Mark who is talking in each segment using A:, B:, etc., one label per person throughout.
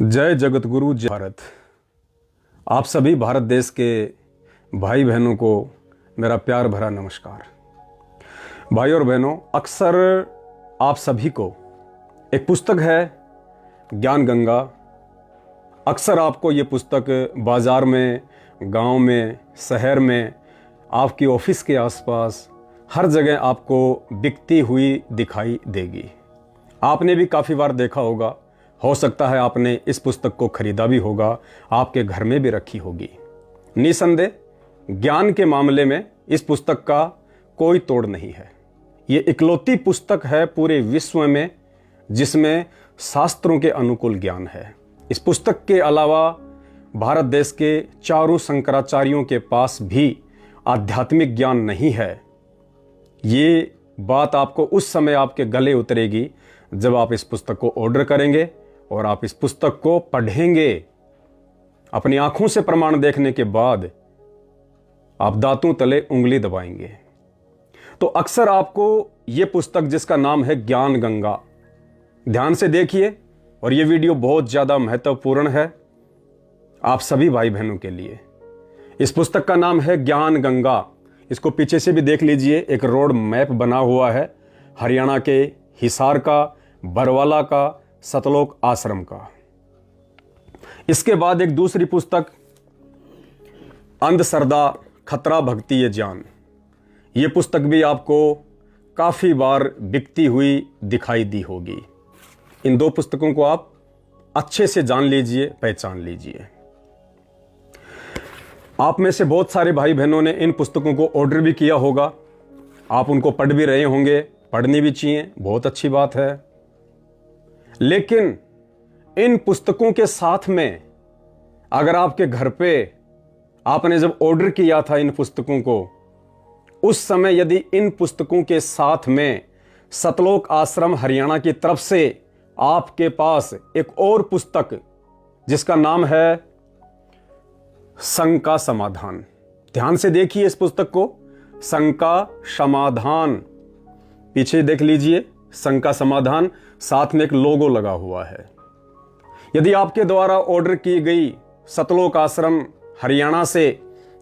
A: जय जगत गुरु जय भारत। आप सभी भारत देश के भाई बहनों को मेरा प्यार भरा नमस्कार। भाई और बहनों, अक्सर आप सभी को एक पुस्तक है ज्ञान गंगा। अक्सर आपको ये पुस्तक बाज़ार में, गांव में, शहर में, आपकी ऑफिस के आसपास हर जगह आपको बिकती हुई दिखाई देगी। आपने भी काफ़ी बार देखा होगा, हो सकता है आपने इस पुस्तक को खरीदा भी होगा, आपके घर में भी रखी होगी। निसंदेह ज्ञान के मामले में इस पुस्तक का कोई तोड़ नहीं है। ये इकलौती पुस्तक है पूरे विश्व में जिसमें शास्त्रों के अनुकूल ज्ञान है। इस पुस्तक के अलावा भारत देश के चारों शंकराचार्यों के पास भी आध्यात्मिक ज्ञान नहीं है। ये बात आपको उस समय आपके गले उतरेगी जब आप इस पुस्तक को ऑर्डर करेंगे और आप इस पुस्तक को पढ़ेंगे। अपनी आंखों से प्रमाण देखने के बाद आप दांतों तले उंगली दबाएंगे। तो अक्सर आपको यह पुस्तक जिसका नाम है ज्ञान गंगा, ध्यान से देखिए और यह वीडियो बहुत ज्यादा महत्वपूर्ण है आप सभी भाई बहनों के लिए। इस पुस्तक का नाम है ज्ञान गंगा। इसको पीछे से भी देख लीजिए, एक रोड मैप बना हुआ है हरियाणा के हिसार का, बरवाला का, सतलोक आश्रम का। इसके बाद एक दूसरी पुस्तक अंधश्रद्धा खतरा भक्ति ये ज्ञान। ये पुस्तक भी आपको काफी बार बिकती हुई दिखाई दी होगी। इन दो पुस्तकों को आप अच्छे से जान लीजिए, पहचान लीजिए। आप में से बहुत सारे भाई बहनों ने इन पुस्तकों को ऑर्डर भी किया होगा, आप उनको पढ़ भी रहे होंगे, पढ़नी भी चाहिए, बहुत अच्छी बात है। लेकिन इन पुस्तकों के साथ में अगर आपके घर पे आपने जब ऑर्डर किया था इन पुस्तकों को, उस समय यदि इन पुस्तकों के साथ में सतलोक आश्रम हरियाणा की तरफ से आपके पास एक और पुस्तक जिसका नाम है शंका समाधान, ध्यान से देखिए इस पुस्तक को, शंका समाधान, पीछे देख लीजिए, शंका समाधान, साथ में एक लोगो लगा हुआ है। यदि आपके द्वारा ऑर्डर की गई सतलोक आश्रम हरियाणा से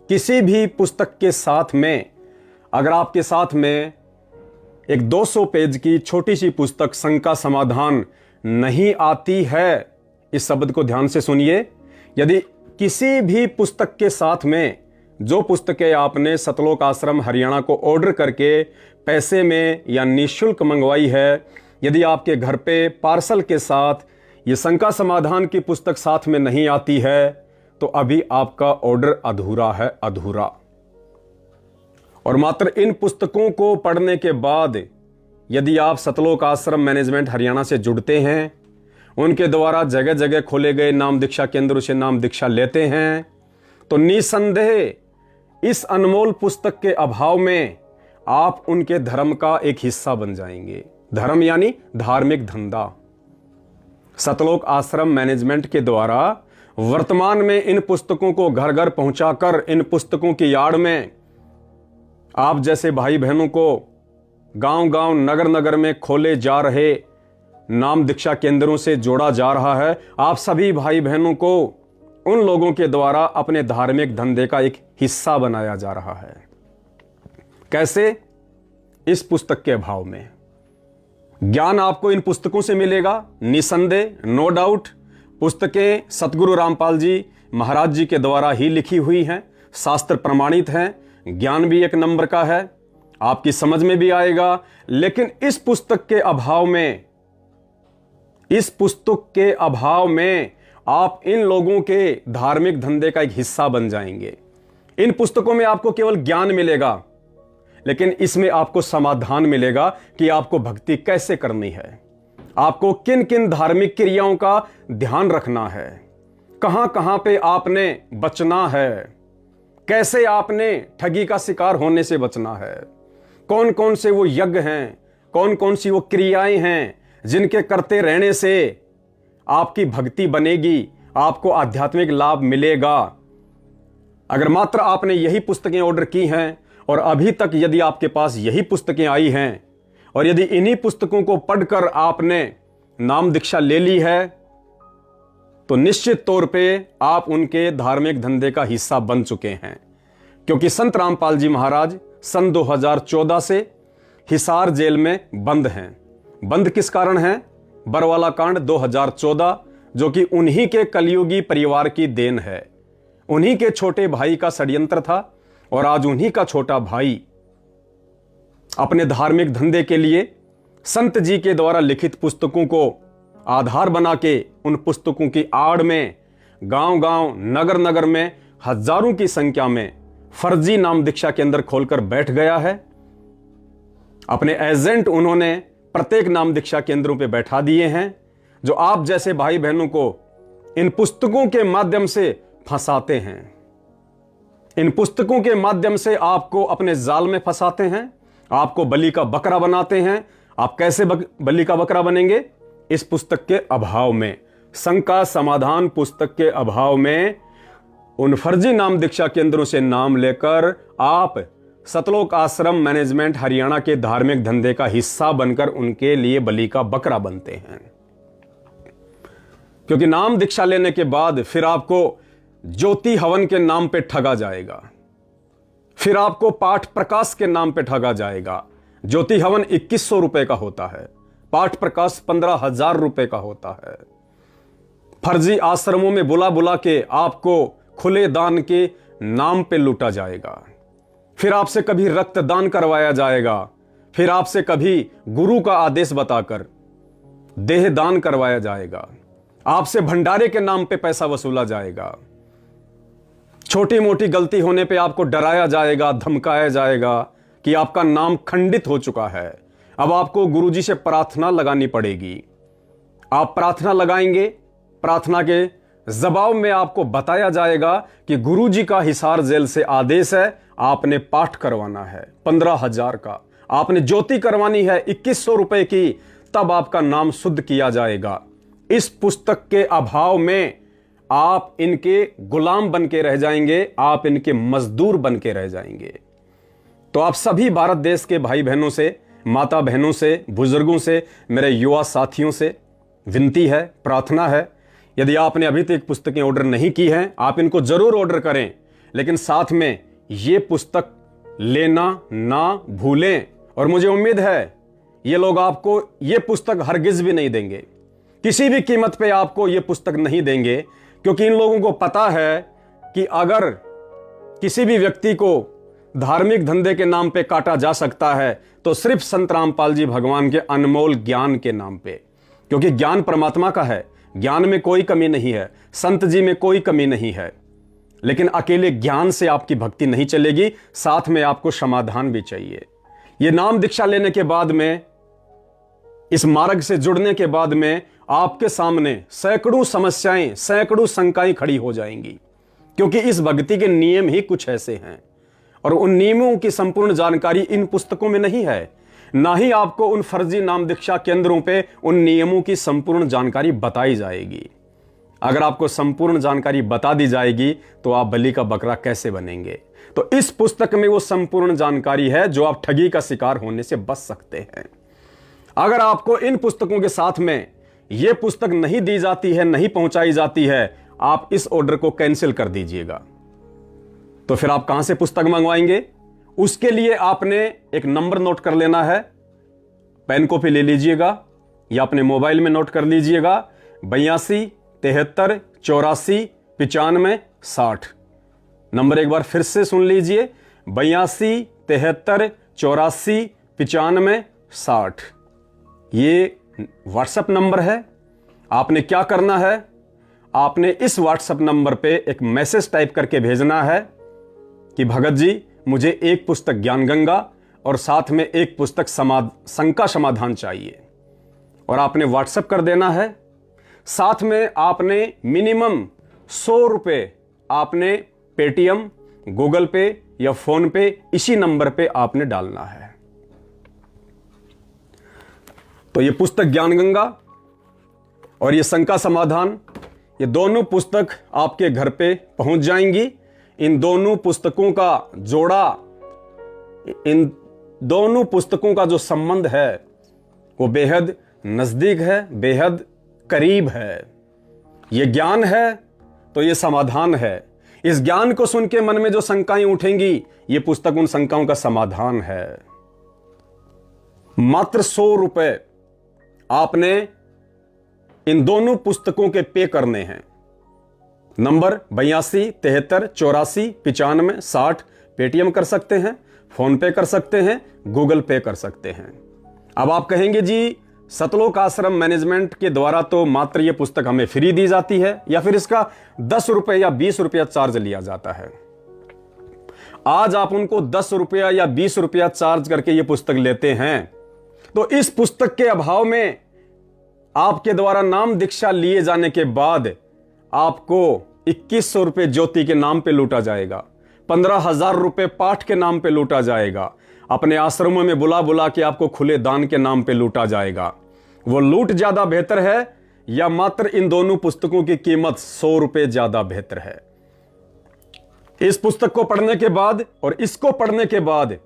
A: किसी भी पुस्तक के साथ में अगर आपके साथ में एक 200 पेज की छोटी सी पुस्तक शंका समाधान नहीं आती है, इस शब्द को ध्यान से सुनिए, यदि किसी भी पुस्तक के साथ में जो पुस्तकें आपने सतलोक आश्रम हरियाणा को ऑर्डर करके पैसे में या निःशुल्क मंगवाई है, यदि आपके घर पे पार्सल के साथ ये शंका समाधान की पुस्तक साथ में नहीं आती है, तो अभी आपका ऑर्डर अधूरा है, अधूरा। और मात्र इन पुस्तकों को पढ़ने के बाद यदि आप सतलोक आश्रम मैनेजमेंट हरियाणा से जुड़ते हैं, उनके द्वारा जगह जगह खोले गए नाम दीक्षा केंद्रों से नाम दीक्षा लेते हैं, तो निसंदेह इस अनमोल पुस्तक के अभाव में आप उनके धर्म का एक हिस्सा बन जाएंगे। धर्म यानी धार्मिक धंधा। सतलोक आश्रम मैनेजमेंट के द्वारा वर्तमान में इन पुस्तकों को घर घर पहुंचाकर इन पुस्तकों की आड़ में आप जैसे भाई बहनों को गांव गांव, नगर नगर में खोले जा रहे नाम दीक्षा केंद्रों से जोड़ा जा रहा है। आप सभी भाई बहनों को उन लोगों के द्वारा अपने धार्मिक धंधे का एक हिस्सा बनाया जा रहा है। कैसे? इस पुस्तक के अभाव में। ज्ञान आपको इन पुस्तकों से मिलेगा, निसंदेह, नो डाउट। पुस्तकें सतगुरु रामपाल जी महाराज जी के द्वारा ही लिखी हुई हैं, शास्त्र प्रमाणित हैं, ज्ञान भी एक नंबर का है, आपकी समझ में भी आएगा। लेकिन इस पुस्तक के अभाव में, इस पुस्तक के अभाव में आप इन लोगों के धार्मिक धंधे का एक हिस्सा बन जाएंगे। इन पुस्तकों में आपको केवल ज्ञान मिलेगा, लेकिन इसमें आपको समाधान मिलेगा कि आपको भक्ति कैसे करनी है, आपको किन किन धार्मिक क्रियाओं का ध्यान रखना है, कहां कहां पे आपने बचना है, कैसे आपने ठगी का शिकार होने से बचना है, कौन कौन से वो यज्ञ हैं, कौन कौन सी वो क्रियाएं हैं जिनके करते रहने से आपकी भक्ति बनेगी, आपको आध्यात्मिक लाभ मिलेगा। अगर मात्र आपने यही पुस्तकें ऑर्डर की हैं और अभी तक यदि आपके पास यही पुस्तकें आई हैं और यदि इन्हीं पुस्तकों को पढ़कर आपने नाम दीक्षा ले ली है, तो निश्चित तौर पे आप उनके धार्मिक धंधे का हिस्सा बन चुके हैं, क्योंकि संत रामपाल जी महाराज सन 2014 से हिसार जेल में बंद हैं। बंद किस कारण हैं? बरवाला कांड 2014, जो कि उन्हीं के कलयुगी परिवार की देन है। उन्हीं के छोटे भाई का षड्यंत्र था और आज उन्हीं का छोटा भाई अपने धार्मिक धंधे के लिए संत जी के द्वारा लिखित पुस्तकों को आधार बना के उन पुस्तकों की आड़ में गांव-गांव, नगर-नगर में हजारों की संख्या में फर्जी नाम दीक्षा केंद्र खोलकर बैठ गया है। अपने एजेंट उन्होंने प्रत्येक नाम दीक्षा केंद्रों पे बैठा दिए हैं, जो आप जैसे भाई बहनों को इन पुस्तकों के माध्यम से फंसाते हैं। इन पुस्तकों के माध्यम से आपको अपने जाल में फंसाते हैं, आपको बलि का बकरा बनाते हैं। आप कैसे बलि का बकरा बनेंगे? इस पुस्तक के अभाव में, शंका समाधान पुस्तक के अभाव में उन फर्जी नाम दीक्षा केंद्रों से नाम लेकर आप सतलोक आश्रम मैनेजमेंट हरियाणा के धार्मिक धंधे का हिस्सा बनकर उनके लिए बलि का बकरा बनते हैं। क्योंकि नाम दीक्षा लेने के बाद फिर आपको ज्योति हवन के नाम पे ठगा जाएगा, फिर आपको पाठ प्रकाश के नाम पे ठगा जाएगा। ज्योति हवन 2100 रुपए का होता है, पाठ प्रकाश 15,000 रुपए का होता है। फर्जी आश्रमों में बुला बुला के आपको खुले दान के नाम पे लूटा जाएगा। फिर आपसे कभी रक्तदान करवाया जाएगा, फिर आपसे कभी गुरु का आदेश बताकर देह दान करवाया जाएगा, आपसे भंडारे के नाम पे पैसा वसूला जाएगा। छोटी मोटी गलती होने पे आपको डराया जाएगा, धमकाया जाएगा कि आपका नाम खंडित हो चुका है, अब आपको गुरुजी से प्रार्थना लगानी पड़ेगी। आप प्रार्थना लगाएंगे, प्रार्थना के जवाब में आपको बताया जाएगा कि गुरुजी का हिसार जेल से आदेश है, आपने पाठ करवाना है 15,000 का, आपने ज्योति करवानी है 2100 रुपए की, तब आपका नाम शुद्ध किया जाएगा। इस पुस्तक के अभाव में आप इनके गुलाम बन के रह जाएंगे, आप इनके मजदूर बन के रह जाएंगे। तो आप सभी भारत देश के भाई बहनों से, माता बहनों से, बुजुर्गों से, मेरे युवा साथियों से विनती है, प्रार्थना है, यदि आपने अभी तक पुस्तकें ऑर्डर नहीं की हैं, आप इनको जरूर ऑर्डर करें, लेकिन साथ में ये पुस्तक लेना ना भूलें। और मुझे उम्मीद है ये लोग आपको ये पुस्तक हरगिज भी नहीं देंगे, किसी भी कीमत पे आपको ये पुस्तक नहीं देंगे, क्योंकि इन लोगों को पता है कि अगर किसी भी व्यक्ति को धार्मिक धंधे के नाम पे काटा जा सकता है तो सिर्फ संत रामपाल जी भगवान के अनमोल ज्ञान के नाम पे, क्योंकि ज्ञान परमात्मा का है, ज्ञान में कोई कमी नहीं है, संत जी में कोई कमी नहीं है। लेकिन अकेले ज्ञान से आपकी भक्ति नहीं चलेगी, साथ में आपको समाधान भी चाहिए। यह नाम दीक्षा लेने के बाद में, इस मार्ग से जुड़ने के बाद में आपके सामने सैकड़ों समस्याएं, सैकड़ों शंकाएं खड़ी हो जाएंगी, क्योंकि इस भक्ति के नियम ही कुछ ऐसे हैं और उन नियमों की संपूर्ण जानकारी इन पुस्तकों में नहीं है, ना ही आपको उन फर्जी नाम दीक्षा केंद्रों पे उन नियमों की संपूर्ण जानकारी बताई जाएगी। अगर आपको संपूर्ण जानकारी बता दी जाएगी तो आप बलि का बकरा कैसे बनेंगे? तो इस पुस्तक में वो संपूर्ण जानकारी है जो आप ठगी का शिकार होने से बच सकते हैं। अगर आपको इन पुस्तकों के साथ में यह पुस्तक नहीं दी जाती है, नहीं पहुंचाई जाती है, आप इस ऑर्डर को कैंसिल कर दीजिएगा। तो फिर आप कहां से पुस्तक मंगवाएंगे? उसके लिए आपने एक नंबर नोट कर लेना है, पेन कॉपी ले लीजिएगा या अपने मोबाइल में नोट कर लीजिएगा, 82 73 84 95 60। नंबर एक बार फिर से सुन लीजिए, 82 73 84 95 60। ये व्हाट्सएप नंबर है। आपने क्या करना है? आपने इस व्हाट्सएप नंबर पे एक मैसेज टाइप करके भेजना है कि भगत जी मुझे एक पुस्तक ज्ञान गंगा और साथ में एक पुस्तक शंका समाधान चाहिए, और आपने व्हाट्सएप कर देना है। साथ में आपने मिनिमम 100 रुपए आपने पेटीएम, गूगल पे या फोन पे इसी नंबर पे आपने डालना है। तो ये पुस्तक ज्ञान गंगा और ये शंका समाधान, ये दोनों पुस्तक आपके घर पे पहुंच जाएंगी। इन दोनों पुस्तकों का जोड़ा, इन दोनों पुस्तकों का जो संबंध है वो बेहद नजदीक है, बेहद करीब है। ये ज्ञान है तो ये समाधान है। इस ज्ञान को सुन के मन में जो शंकाएं उठेंगी, ये पुस्तक उन शंकाओं का समाधान है। मात्र 100 रुपए आपने इन दोनों पुस्तकों के पे करने हैं। नंबर 82 73 84 95 60 पेटीएम कर सकते हैं, फोन पे कर सकते हैं, गूगल पे कर सकते हैं। अब आप कहेंगे जी सतलोक आश्रम मैनेजमेंट के द्वारा तो मात्र ये पुस्तक हमें फ्री दी जाती है, या फिर इसका 10 रुपए या 20 रुपया चार्ज लिया जाता है। आज आप उनको 10 रुपया या 20 रुपया चार्ज करके ये पुस्तक लेते हैं, तो इस पुस्तक के अभाव में आपके द्वारा नाम दीक्षा लिए जाने के बाद आपको 2100 रुपये ज्योति के नाम पे लूटा जाएगा, 15,000 रुपये पाठ के नाम पे लूटा जाएगा, अपने आश्रमों में बुला बुला के आपको खुले दान के नाम पे लूटा जाएगा। वो लूट ज्यादा बेहतर है या मात्र इन दोनों पुस्तकों की कीमत 100 रुपये ज्यादा बेहतर है? इस पुस्तक को पढ़ने के बाद और इसको पढ़ने के बाद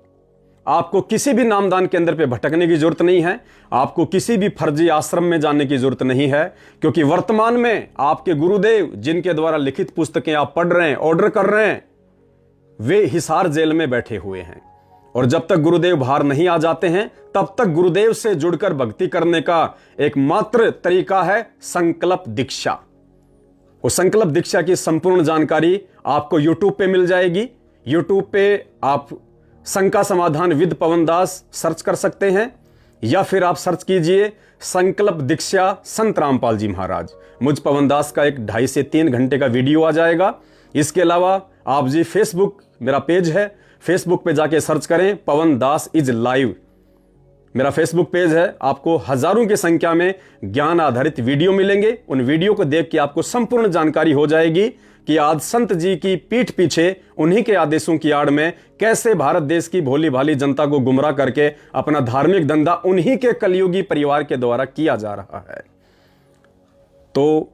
A: आपको किसी भी नामदान केंद्र पे भटकने की जरूरत नहीं है, आपको किसी भी फर्जी आश्रम में जाने की जरूरत नहीं है, क्योंकि वर्तमान में आपके गुरुदेव जिनके द्वारा लिखित पुस्तकें आप पढ़ रहे हैं, ऑर्डर कर रहे हैं, वे हिसार जेल में बैठे हुए हैं। और जब तक गुरुदेव बाहर नहीं आ जाते हैं तब तक गुरुदेव से जुड़कर भक्ति करने का एकमात्र तरीका है संकल्प दीक्षा। उस संकल्प दीक्षा की संपूर्ण जानकारी आपको YouTube पे मिल जाएगी। YouTube पे आप शंका समाधान विद पवन दास सर्च कर सकते हैं, या फिर आप सर्च कीजिए संकल्प दीक्षा संत रामपाल जी महाराज। मुझ पवन दास का एक 2.5 से 3 घंटे का वीडियो आ जाएगा। इसके अलावा आप जी फेसबुक मेरा पेज है, फेसबुक पे जाके सर्च करें पवन दास इज लाइव, मेरा फेसबुक पेज है। आपको हजारों की संख्या में ज्ञान आधारित वीडियो मिलेंगे। उन वीडियो को देख के आपको संपूर्ण जानकारी हो जाएगी कि आज संत जी की पीठ पीछे उन्हीं के आदेशों की आड़ में कैसे भारत देश की भोली भाली जनता को गुमराह करके अपना धार्मिक धंधा उन्हीं के कलयुगी परिवार के द्वारा किया जा रहा है। तो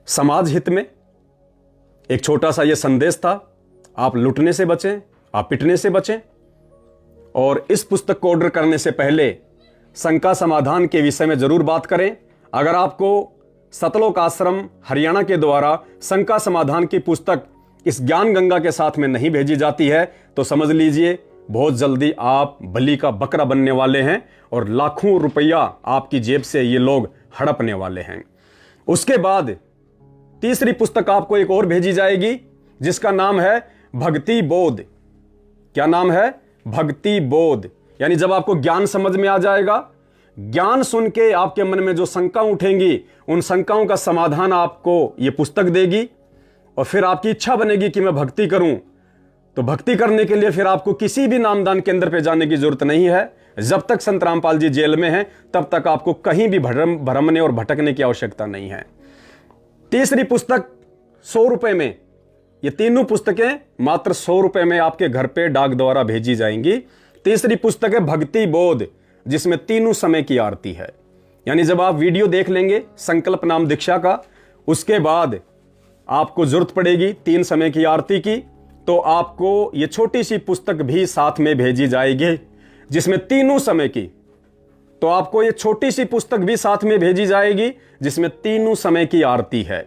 A: समाज हित में एक छोटा सा यह संदेश था, आप लुटने से बचें, आप पिटने से बचें। और इस पुस्तक को ऑर्डर करने से पहले शंका समाधान के विषय में जरूर बात करें। अगर आपको सतलोक आश्रम हरियाणा के द्वारा शंका समाधान की पुस्तक इस ज्ञान गंगा के साथ में नहीं भेजी जाती है तो समझ लीजिए बहुत जल्दी आप बलि का बकरा बनने वाले हैं और लाखों रुपया आपकी जेब से ये लोग हड़पने वाले हैं। उसके बाद तीसरी पुस्तक आपको एक और भेजी जाएगी जिसका नाम है भक्ति बोध। क्या नाम है? भक्ति बोध। यानी जब आपको ज्ञान समझ में आ जाएगा, ज्ञान सुन के आपके मन में जो शंका उठेंगी उन शंकाओं का समाधान आपको ये पुस्तक देगी, और फिर आपकी इच्छा बनेगी कि मैं भक्ति करूं। तो भक्ति करने के लिए फिर आपको किसी भी नामदान केंद्र पे जाने की जरूरत नहीं है। जब तक संत रामपाल जी जेल में हैं तब तक आपको कहीं भी भ्रमने और भटकने की आवश्यकता नहीं है। तीसरी पुस्तक 100 रुपए में, ये तीनों पुस्तकें मात्र 100 रुपए में आपके घर पे डाक द्वारा भेजी जाएंगी। तीसरी पुस्तक है भक्ति बोध, जिसमें तीनों समय की आरती है। यानी जब आप वीडियो देख लेंगे संकल्प नाम दीक्षा का, उसके बाद आपको जरूरत पड़ेगी 3 समय की आरती की, तो आपको ये छोटी सी पुस्तक भी साथ में भेजी जाएगी जिसमें तीनों समय की, तो आपको ये छोटी सी पुस्तक भी साथ में भेजी जाएगी जिसमें तीनों समय की आरती है।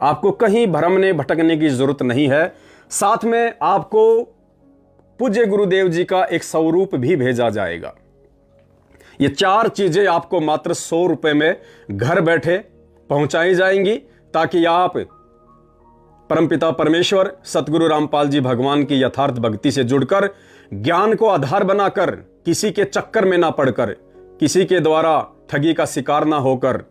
A: आपको कहीं भ्रमने भटकने की जरूरत नहीं है। साथ में आपको पूज्य गुरुदेव जी का एक स्वरूप भी भेजा जाएगा। ये 4 चीजें आपको मात्र 100 रुपए में घर बैठे पहुंचाई जाएंगी, ताकि आप परमपिता परमेश्वर सतगुरु रामपाल जी भगवान की यथार्थ भक्ति से जुड़कर ज्ञान को आधार बनाकर, किसी के चक्कर में ना पड़कर, किसी के द्वारा ठगी का शिकार ना होकर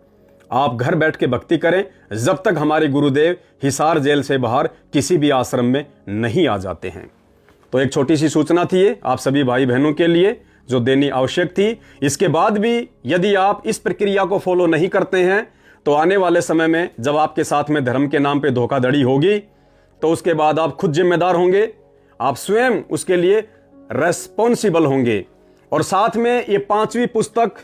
A: आप घर बैठ के भक्ति करें, जब तक हमारे गुरुदेव हिसार जेल से बाहर किसी भी आश्रम में नहीं आ जाते हैं। तो एक छोटी सी सूचना थी ये आप सभी भाई बहनों के लिए जो देनी आवश्यक थी। इसके बाद भी यदि आप इस प्रक्रिया को फॉलो नहीं करते हैं तो आने वाले समय में जब आपके साथ में धर्म के नाम पे धोखाधड़ी होगी तो उसके बाद आप खुद जिम्मेदार होंगे, आप स्वयं उसके लिए रेस्पॉन्सिबल होंगे। और साथ में ये 5वीं पुस्तक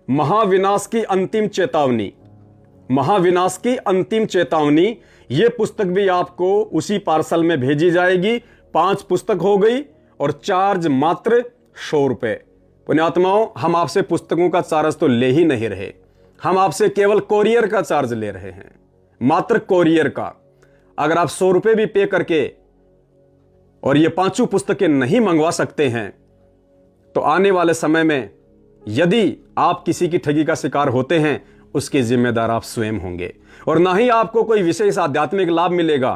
A: महाविनाश की अंतिम चेतावनी, महाविनाश की अंतिम चेतावनी, ये पुस्तक भी आपको उसी पार्सल में भेजी जाएगी। 5 पुस्तक हो गई और चार्ज मात्र 100 रुपए। पुण्यात्माओं, हम आपसे पुस्तकों का चार्ज तो ले ही नहीं रहे, हम आपसे केवल कोरियर का चार्ज ले रहे हैं। मात्र कोरियर का। अगर आप 100 रुपये भी पे करके और ये 5 पुस्तकें नहीं मंगवा सकते हैं तो आने वाले समय में यदि आप किसी की ठगी का शिकार होते हैं उसके जिम्मेदार आप स्वयं होंगे, और ना ही आपको कोई विशेष आध्यात्मिक लाभ मिलेगा,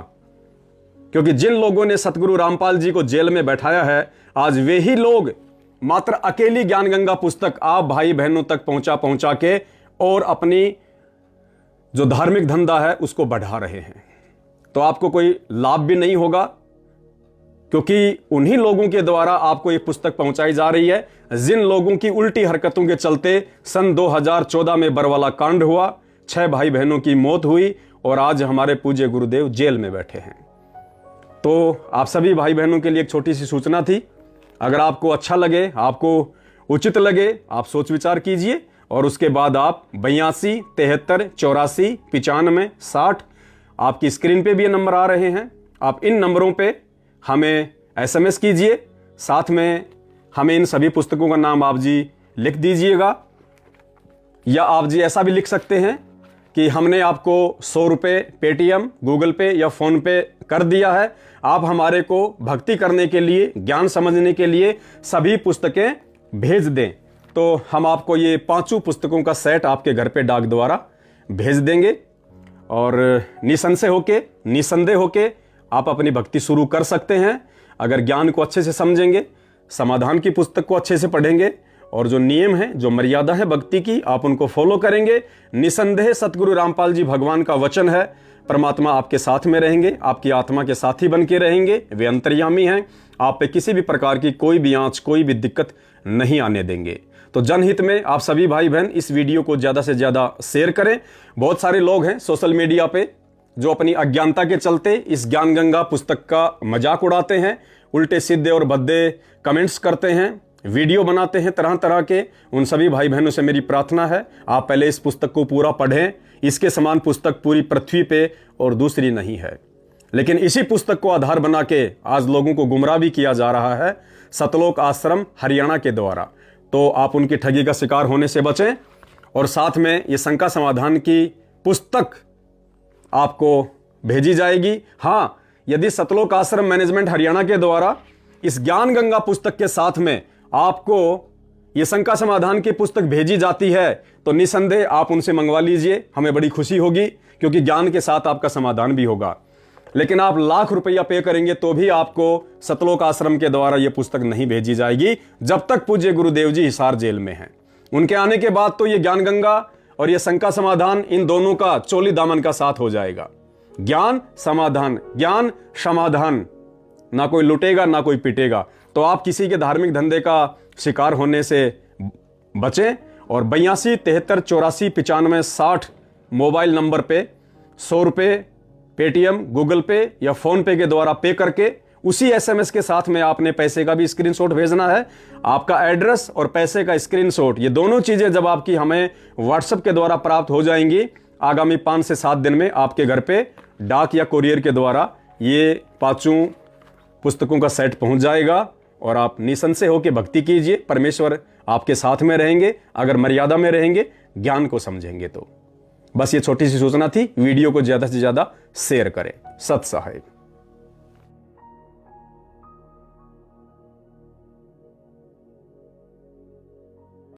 A: क्योंकि जिन लोगों ने सतगुरु रामपाल जी को जेल में बैठाया है, आज वे ही लोग मात्र अकेली ज्ञान गंगा पुस्तक आप भाई बहनों तक पहुंचा के और अपनी जो धार्मिक धंधा है उसको बढ़ा रहे हैं। तो आपको कोई लाभ भी नहीं होगा, क्योंकि उन्हीं लोगों के द्वारा आपको ये पुस्तक पहुंचाई जा रही है जिन लोगों की उल्टी हरकतों के चलते सन 2014 में बरवाला कांड हुआ, 6 भाई बहनों की मौत हुई और आज हमारे पूज्य गुरुदेव जेल में बैठे हैं। तो आप सभी भाई बहनों के लिए एक छोटी सी सूचना थी। अगर आपको अच्छा लगे, आपको उचित लगे, आप सोच विचार कीजिए और उसके बाद आप 82 73 84 95 60, आपकी स्क्रीन पे भी ये नंबर आ रहे हैं, आप इन नंबरों पे हमें SMS कीजिए। साथ में हमें इन सभी पुस्तकों का नाम आप जी लिख दीजिएगा, या आप जी ऐसा भी लिख सकते हैं कि हमने आपको 100 रुपये पेटीएम, गूगल पे या फोन पे कर दिया है, आप हमारे को भक्ति करने के लिए, ज्ञान समझने के लिए सभी पुस्तकें भेज दें, तो हम आपको ये 5 पुस्तकों का सेट आपके घर पे डाक द्वारा भेज देंगे और निसंदेह होके आप अपनी भक्ति शुरू कर सकते हैं। अगर ज्ञान को अच्छे से समझेंगे, समाधान की पुस्तक को अच्छे से पढ़ेंगे और जो नियम है, जो मर्यादा है भक्ति की, आप उनको फॉलो करेंगे, निसंदेह सतगुरु रामपाल जी भगवान का वचन है, परमात्मा आपके साथ में रहेंगे, आपकी आत्मा के साथी बन के रहेंगे, वे अंतर्यामी हैं, आप पे किसी भी प्रकार की कोई भी आंच, कोई भी दिक्कत नहीं आने देंगे। तो जनहित में आप सभी भाई बहन इस वीडियो को ज़्यादा से ज़्यादा शेयर करें। बहुत सारे लोग हैं सोशल मीडिया पे जो अपनी अज्ञानता के चलते इस ज्ञान गंगा पुस्तक का मजाक उड़ाते हैं, उल्टे सीधे और भद्दे कमेंट्स करते हैं, वीडियो बनाते हैं तरह तरह के। उन सभी भाई बहनों से मेरी प्रार्थना है, आप पहले इस पुस्तक को पूरा पढ़ें। इसके समान पुस्तक पूरी पृथ्वी पे और दूसरी नहीं है। लेकिन इसी पुस्तक को आधार बना के आज लोगों को गुमराह भी किया जा रहा है सतलोक आश्रम हरियाणा के द्वारा। तो आप उनकी ठगी का शिकार होने से बचें, और साथ में ये शंका समाधान की पुस्तक आपको भेजी जाएगी। हाँ, यदि सतलोक आश्रम मैनेजमेंट हरियाणा के द्वारा इस ज्ञान गंगा पुस्तक के साथ में आपको ये शंका समाधान की पुस्तक भेजी जाती है तो निसंदेह आप उनसे मंगवा लीजिए, हमें बड़ी खुशी होगी, क्योंकि ज्ञान के साथ आपका समाधान भी होगा। लेकिन आप लाख रुपया पे करेंगे तो भी आपको सतलोक आश्रम के द्वारा यह पुस्तक नहीं भेजी जाएगी जब तक पूज्य गुरुदेव जी हिसार जेल में हैं। उनके आने के बाद तो ये ज्ञान गंगा और ये शंका समाधान, इन दोनों का चोली दामन का साथ हो जाएगा। ज्ञान समाधान, ज्ञान समाधान, ना कोई लुटेगा ना कोई पिटेगा। तो आप किसी के धार्मिक धंधे का शिकार होने से बचें और 82 73 84 95 60 मोबाइल नंबर पे 100 रुपये पेटीएम, गूगल पे या फोन पे के द्वारा पे करके उसी SMS के साथ में आपने पैसे का भी स्क्रीनशॉट भेजना है। आपका एड्रेस और पैसे का स्क्रीनशॉट, ये दोनों चीजें जब आपकी हमें व्हाट्सएप के द्वारा प्राप्त हो जाएंगी, आगामी 5 से 7 दिन में आपके घर पे डाक या कोरियर के द्वारा ये 5 पुस्तकों का सेट पहुंच जाएगा और आप निसंशय होकर भक्ति कीजिए। परमेश्वर आपके साथ में रहेंगे अगर मर्यादा में रहेंगे, ज्ञान को समझेंगे तो। बस ये छोटी सी सूचना थी। वीडियो को ज्यादा से ज्यादा शेयर करें। सत सहाय।